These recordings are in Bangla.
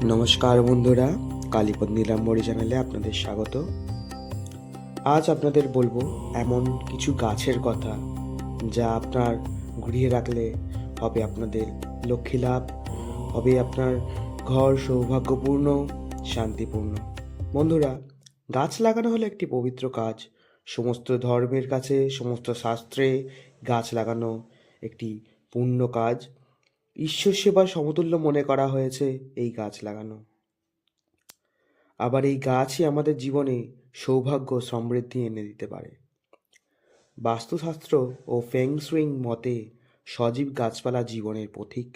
নমস্কার বন্ধুরা, কালীপদ নীলাম্বরী চ্যানেলে আপনাদের স্বাগত। আজ আপনাদের বলবো এমন কিছু গাছের কথা যা আপনার গৃহে রাখলে হবে আপনাদের লক্ষ্মী লাভ, হবে আপনার ঘর সৌভাগ্যপূর্ণ, শান্তিপূর্ণ। বন্ধুরা, গাছ লাগানো হলো একটি পবিত্র কাজ। সমস্ত ধর্মের কাছে, সমস্ত শাস্ত্রে গাছ লাগানো একটি পুণ্য কাজ। ঈশ্বর সেবার সমতুল্য মনে করা হয়েছে এই গাছ লাগানো। আবার এই গাছই আমাদের জীবনে সৌভাগ্য সমৃদ্ধি এনে দিতে পারে। বাস্তুশাস্ত্র ও ফেং শুইং মতে সজীব গাছপালা জীবনের পথিক।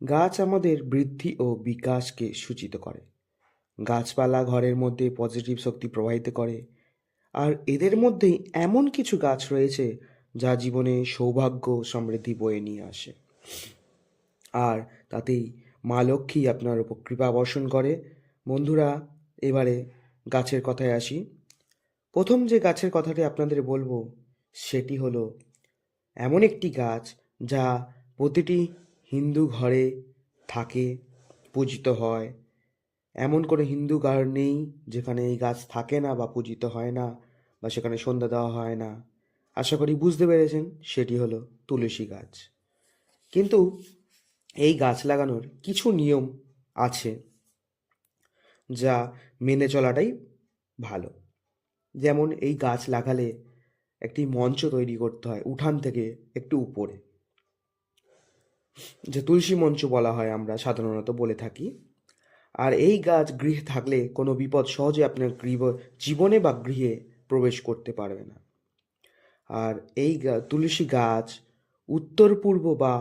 গাছ আমাদের বৃদ্ধি ও বিকাশকে সূচিত করে। গাছপালা ঘরের মধ্যে পজিটিভ শক্তি প্রবাহিত করে। আর এদের মধ্যেই এমন কিছু গাছ রয়েছে যা জীবনে সৌভাগ্য সমৃদ্ধি বয়ে নিয়ে আসে। আর তাতেই মা লক্ষ্মী আপনার উপর কৃপা বর্ষণ করে। বন্ধুরা, এবারে গাছের কথায় আসি। প্রথম যে গাছের কথাটি আপনাদের বলবো সেটি হলো এমন একটি গাছ যা প্রতিটি হিন্দু ঘরে থাকে, পূজিত হয়। এমন কোনো হিন্দু ঘর নেই যেখানে এই গাছ থাকে না বা পূজিত হয় না বা সেখানে সন্ধ্যা দেওয়া হয় না। আশা করি বুঝতে পেরেছেন, সেটি হলো তুলসী গাছ। কিন্তু এই গাছ লাগানোর কিছু নিয়ম আছে যা মেনে চলাটাই ভালো। যেমন এই গাছ লাগালে একটি মঞ্চ তৈরি করতে হয় উঠান থেকে একটু উপরে, যে তুলসী মঞ্চ বলা হয়, আমরা সাধারণত বলে থাকি। আর এই গাছ গৃহে থাকলে কোনো বিপদ সহজে আপনার জীবনে বা গৃহে প্রবেশ করতে পারবে না। আর এই তুলসী গাছ উত্তর পূর্ব বা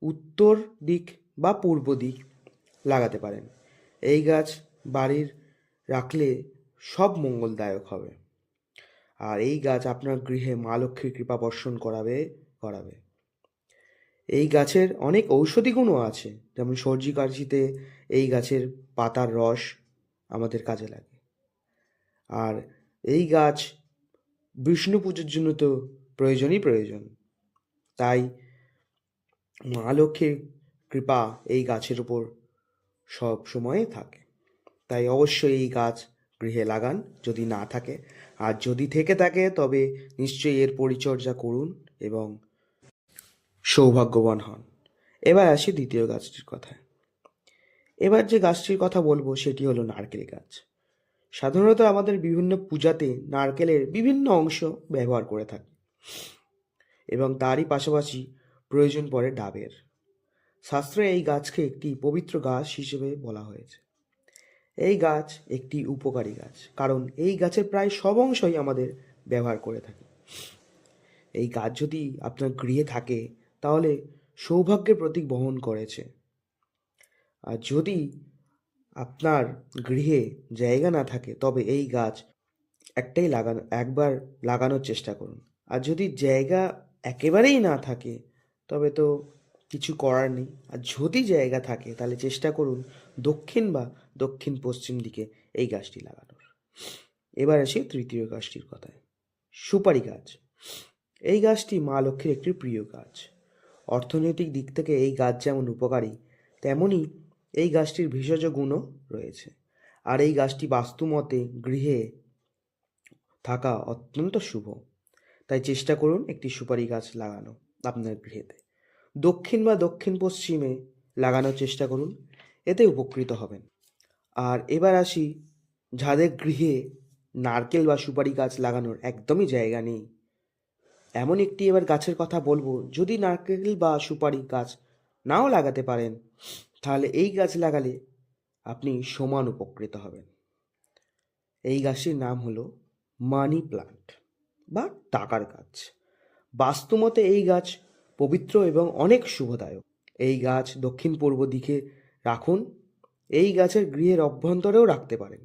উত্তর দিক বা পূর্ব দিক লাগাতে পারেন। এই গাছ বাড়ির রাখলে সব মঙ্গলদায়ক হবে। আর এই গাছ আপনার গৃহে মা লক্ষ্মীর কৃপা বর্ষণ করাবে। এই গাছের অনেক ঔষধি গুণও আছে, যেমন সর্দি কাশিতে এই গাছের পাতার রস আমাদের কাজে লাগে। আর এই গাছ বিষ্ণু পুজোর জন্য তো প্রয়োজন। তাই মা লক্ষ্মীর কৃপা এই গাছের উপর সব সময় থাকে। তাই অবশ্যই এই গাছ গৃহে লাগান যদি না থাকে, আর যদি থেকে থাকে তবে নিশ্চয়ই এর পরিচর্যা করুন এবং সৌভাগ্যবান হন। এবার আসি দ্বিতীয় গাছটির কথায়। এবার যে গাছটির কথা বলবো সেটি হলো নারকেল গাছ। সাধারণত আমাদের বিভিন্ন পূজাতে নারকেলের বিভিন্ন অংশ ব্যবহার করে থাকি এবং তারই পাশাপাশি প্রয়োজন পড়ে ডাবের। শাস্ত্রে এই গাছকে একটি পবিত্র গাছ হিসেবে বলা হয়েছে। এই গাছ একটি উপকারী গাছ, কারণ এই গাছের প্রায় সব অংশই আমাদের ব্যবহার করে থাকি। এই গাছ যদি আপনার গৃহে থাকে তাহলে সৌভাগ্যের প্রতীক বহন করেছে। আর যদি আপনার গৃহে জায়গা না থাকে তবে এই গাছ একবার লাগানোর চেষ্টা করুন। আর যদি জায়গা একেবারেই না থাকে তবে তো কিছু করার নেই। আর যদি জায়গা থাকে তাহলে চেষ্টা করুন দক্ষিণ বা দক্ষিণ পশ্চিম দিকে এই গাছটি লাগানোর। এবার আসি তৃতীয় গাছটির কথায়, সুপারি গাছ। এই গাছটি মা লক্ষ্মীর একটি প্রিয় গাছ। অর্থনৈতিক দিক থেকে এই গাছ যেমন উপকারী, তেমনই এই গাছটির ভেষজ গুণও রয়েছে। আর এই গাছটি বাস্তুমতে গৃহে থাকা অত্যন্ত শুভ। তাই চেষ্টা করুন একটি সুপারি গাছ লাগানো আপনার গৃহেতে। দক্ষিণ বা দক্ষিণ পশ্চিমে লাগানোর চেষ্টা করুন, এতে উপকৃত হবেন। আর এবার আসি যাদের গৃহে নারকেল বা সুপারি গাছ লাগানোর একদমই জায়গা নেই, এমন একটি এবার গাছের কথা বলবো। যদি নারকেল বা সুপারি গাছ নাও লাগাতে পারেন তাহলে এই গাছ লাগালে আপনি সমান উপকৃত হবেন। এই গাছটির নাম হলো মানি প্লান্ট বা টাকার গাছ। বাস্তুমতে এই গাছ পবিত্র এবং অনেক শুভদায়ক। এই গাছ দক্ষিণ পূর্ব দিকে রাখুন। এই গাছের গৃহের অভ্যন্তরেও রাখতে পারেন,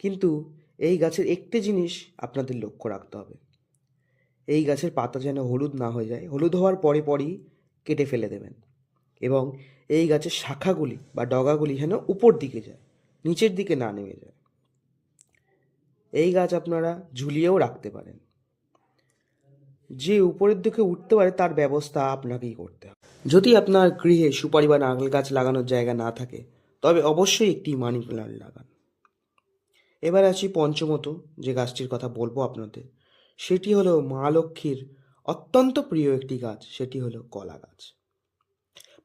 কিন্তু এই গাছের একটি জিনিস আপনাদের লক্ষ্য রাখতে হবে। এই গাছের পাতা যেন হলুদ না হয়ে যায়। হলুদ হওয়ার পরই কেটে ফেলে দেবেন। এবং এই গাছের শাখাগুলি বা ডগাগুলি যেন উপর দিকে যায়, নিচের দিকে না নেমে যায়। এই গাছ আপনারা ঝুলিয়েও রাখতে পারেন। যে উপরের দিকে উঠতে পারে তার ব্যবস্থা আপনাকেই করতে হবে। যদি আপনার গৃহে সুপারি বা নারকেল গাছ লাগানোর জায়গা না থাকে তবে অবশ্যই একটি মানি প্ল্যান্ট লাগান। এবার আসি পঞ্চমত যে গাছটির কথা বলবো আপনাদের, সেটি হলো মা লক্ষ্মীর অত্যন্ত প্রিয় একটি গাছ, সেটি হলো কলা গাছ।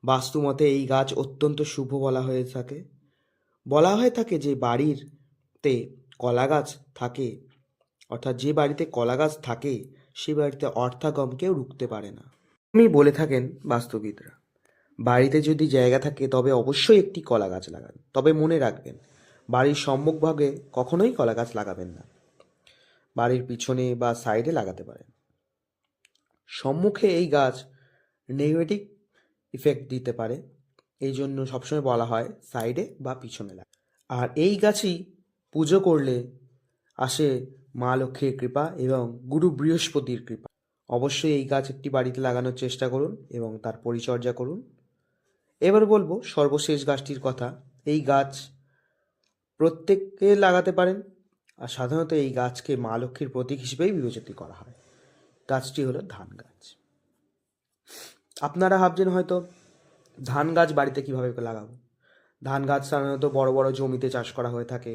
বাস্তুমতে এই গাছ অত্যন্ত শুভ বলা হয়ে থাকে যে বাড়িতে কলা গাছ থাকে, অর্থাৎ যে বাড়িতে কলা গাছ থাকে সে বাড়িতে অর্থাগম কেউ রুখতে পারে না। আমি বলে থাকেন বাস্তুবিদরা, বাড়িতে যদি জায়গা থাকে তবে অবশ্যই একটি কলা গাছ লাগান। তবে মনে রাখবেন, বাড়ির সম্মুখভাগে কখনোই কলা গাছ লাগাবেন না, বাড়ির পিছনে বা সাইডে লাগাতে পারেন। সম্মুখে এই গাছ নেগেটিভ ইফেক্ট দিতে পারে, এই জন্য সবসময় বলা হয় সাইডে বা পিছনে লাগা। আর এই গাছই পুজো করলে আসে মা লক্ষ্মীর কৃপা এবং গুরু বৃহস্পতির কৃপা। অবশ্যই এই গাছ একটি বাড়িতে লাগানোর চেষ্টা করুন এবং তার পরিচর্যা করুন। এবার বলবো সর্বশেষ গাছটির কথা। এই গাছ প্রত্যেকে লাগাতে পারেন, আর সাধারণত এই গাছকে মা লক্ষ্মীর প্রতীক হিসেবেই বিবেচিত করা হয়। গাছটি হলো ধান গাছ। আপনারা ভাবছেন হয়তো ধান গাছ বাড়িতে কিভাবে লাগাবো। ধান গাছ সাধারণত বড় বড় জমিতে চাষ করা হয়ে থাকে,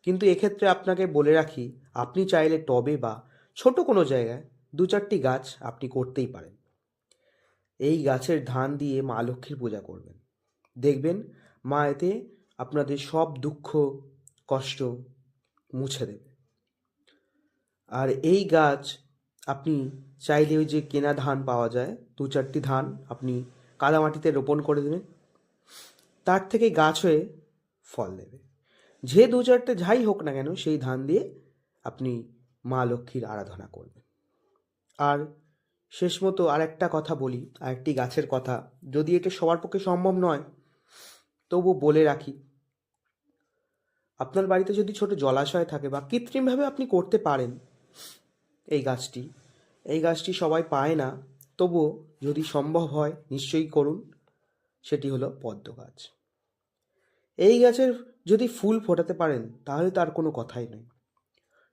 কিন্তু এক্ষেত্রে আপনাকে বলে রাখি, আপনি চাইলে টবে বা ছোট কোনো জায়গায় 2-4টি গাছ আপনি করতেই পারেন। এই গাছের ধান দিয়ে মা লক্ষ্মীর পূজা করবেন, দেখবেন মা এতে আপনাদের সব দুঃখ কষ্ট মুছে দেবে। আর এই গাছ আপনি চাইলে ওই যে কেনা ধান পাওয়া যায়, 2-4টি ধান আপনি কাদামাটিতে রোপণ করে দেবেন, তার থেকে গাছ হয়ে ফল দেবে। যে 2-4টে যাই হোক না কেন, সেই ধান দিয়ে আপনি মা লক্ষ্মীর আরাধনা করবেন। আর শেষ মতো আরেকটা কথা বলি, আরেকটি গাছের কথা, যদি এটা সবার পক্ষে সম্ভব নয় তবু বলে রাখি, আপনার বাড়িতে যদি ছোট জলাশয় থাকে বা কৃত্রিমভাবে আপনি করতে পারেন এই গাছটি সবাই পায় না, তবুও যদি সম্ভব হয় নিশ্চয়ই করুন। সেটি হলো পদ্ম গাছ। এই গাছের যদি ফুল ফোটাতে পারেন তাহলে তার কোনো কথাই নেই,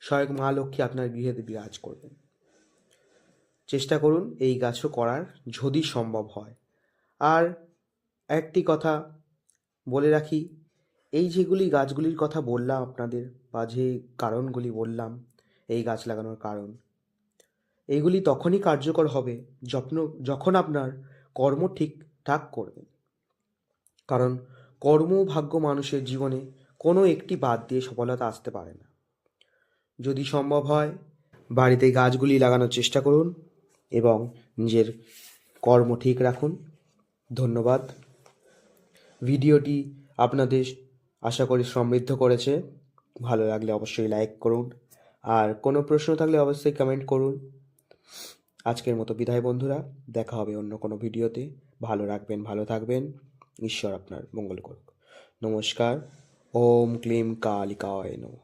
স্বয়ং মা লক্ষ্মী আপনার গৃহে বিরাজ করবেন। চেষ্টা করুন এই গাছও করার যদি সম্ভব হয়। আর একটি কথা বলে রাখি, এই যেগুলি গাছগুলির কথা বললাম আপনাদের, বা যে কারণগুলি বললাম এই গাছ লাগানোর কারণ, এইগুলি তখনই কার্যকর হবে যখন আপনার কর্ম ঠিকঠাক করবেন। কারণ কর্ম ভাগ্য মানুষের জীবনে কোনো একটি বাদ দিয়ে সফলতা আসতে পারে না। যদি সম্ভব হয় বাড়িতে গাছগুলি লাগানোর চেষ্টা করুন এবং নিজের কর্ম ঠিক রাখুন। ধন্যবাদ। ভিডিওটি আপনাদের আশা করি সমৃদ্ধ করেছে। ভালো লাগলে অবশ্যই লাইক করুন, আর কোনো প্রশ্ন থাকলে অবশ্যই কমেন্ট করুন। আজকের মতো বিদায় বন্ধুরা, দেখা হবে অন্য কোনো ভিডিওতে। ভালো রাখবেন, ভালো থাকবেন, ঈশ্বর আপনার মঙ্গল করুক। নমস্কার। ওম ক্লিম কালিকায় নমঃ।